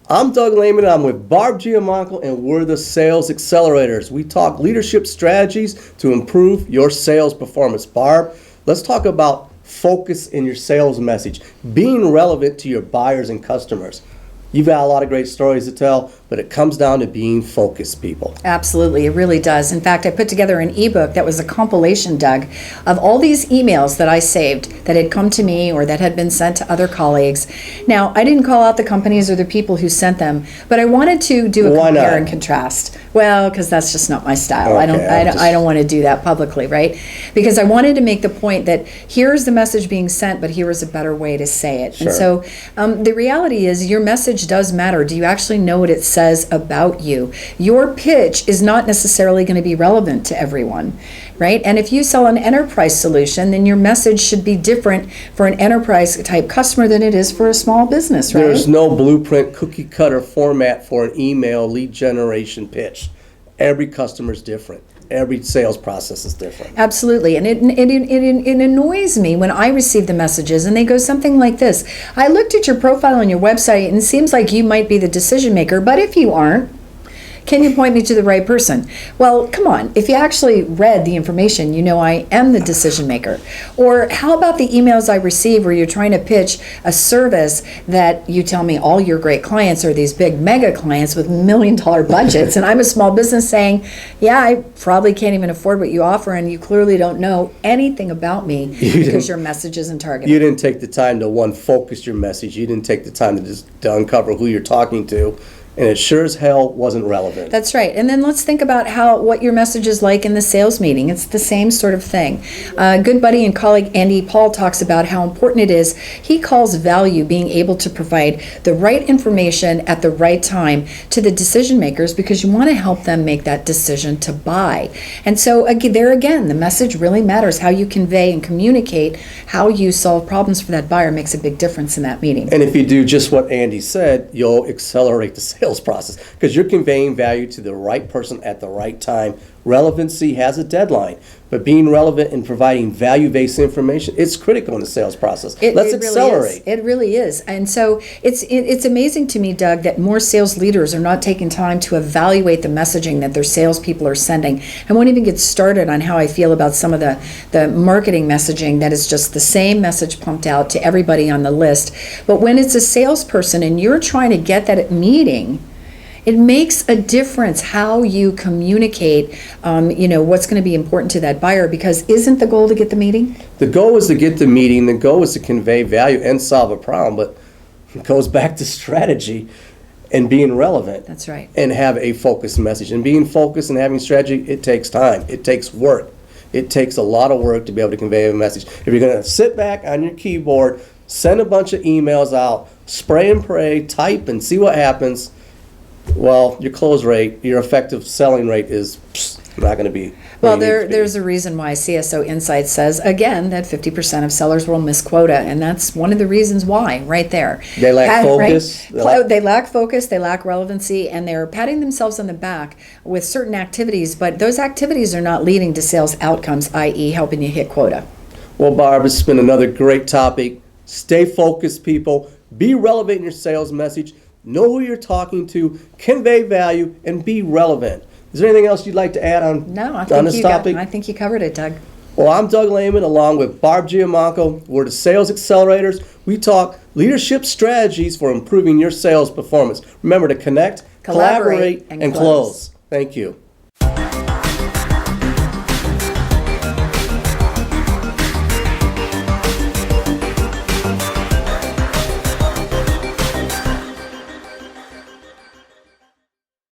I'm Doug Lehman, I'm with Barb Giamanco, and we're the Sales Accelerators. We talk leadership strategies to improve your sales performance. Barb, let's talk about focus in your sales message, being relevant to your buyers and customers. You've got a lot of great stories to tell, but it comes down to being focused, people. Absolutely, it really does. In fact, I put together an ebook that was a compilation, Doug, of all these emails that I saved that had come to me or that had been sent to other colleagues. Now, I didn't call out the companies or the people who sent them, but I wanted to do a compare and contrast. Well, because that's just not my style. Okay, I don't want to do that publicly, right? Because I wanted to make the point that here's the message being sent, but here is a better way to say it. Sure. And so the reality is your message does matter. Do you actually know what it says about you? Your pitch is not necessarily going to be relevant to everyone, right? And if you sell an enterprise solution, then your message should be different for an enterprise type customer than it is for a small business, right? There's no blueprint, cookie cutter format for an email lead generation pitch. Every customer is different. Every sales process is different. Absolutely. And it annoys me when I receive the messages and they go something like this. I looked at your profile on your website and it seems like you might be the decision maker, but if you aren't, can you point me to the right person? Well, come on. If you actually read the information, you know I am the decision maker. Or how about the emails I receive where you're trying to pitch a service that you tell me all your great clients are these big mega clients with $1 million budgets, and I'm a small business saying, yeah, I probably can't even afford what you offer, and you clearly don't know anything about me because your message isn't targeted. You didn't take the time to, focus your message. You didn't take the time to uncover who you're talking to. And it sure as hell wasn't relevant. That's right. And then let's think about what your message is like in the sales meeting. It's the same sort of thing. Good buddy and colleague Andy Paul talks about how important it is. He calls value being able to provide the right information at the right time to the decision makers because you want to help them make that decision to buy. And so there again, the message really matters. How you convey and communicate how you solve problems for that buyer makes a big difference in that meeting. And if you do just what Andy said, you'll accelerate the sales process because you're conveying value to the right person at the right time. Relevancy has a deadline, but being relevant and providing value-based information, it's critical in the sales process. Let's accelerate. It really is. And so it's amazing to me, Doug, that more sales leaders are not taking time to evaluate the messaging that their salespeople are sending. I won't even get started on how I feel about some of the marketing messaging that is just the same message pumped out to everybody on the list. But when it's a salesperson and you're trying to get that meeting, it makes a difference how you communicate, what's going to be important to that buyer, because isn't the goal to get the meeting? The goal is to get the meeting. The goal is to convey value and solve a problem, but it goes back to strategy and being relevant. That's right. And have a focused message. And being focused and having strategy, it takes time. It takes work. It takes a lot of work to be able to convey a message. If you're going to sit back on your keyboard, send a bunch of emails out, spray and pray, type and see what happens, well, your close rate, your effective selling rate is not going to be. Well, there's a reason why CSO Insights says, again, that 50% of sellers will miss quota, and that's one of the reasons why, right there. They lack focus. Right? They lack focus, they lack relevancy, and they're patting themselves on the back with certain activities, but those activities are not leading to sales outcomes, i.e. helping you hit quota. Well, Barb, it's been another great topic. Stay focused, people. Be relevant in your sales message. Know who you're talking to, convey value, and be relevant. Is there anything else you'd like to add on this topic? I think you covered it, Doug. Well, I'm Doug Lehman, along with Barb Giamanco. We're the Sales Accelerators. We talk leadership strategies for improving your sales performance. Remember to connect, collaborate and close. Thank you.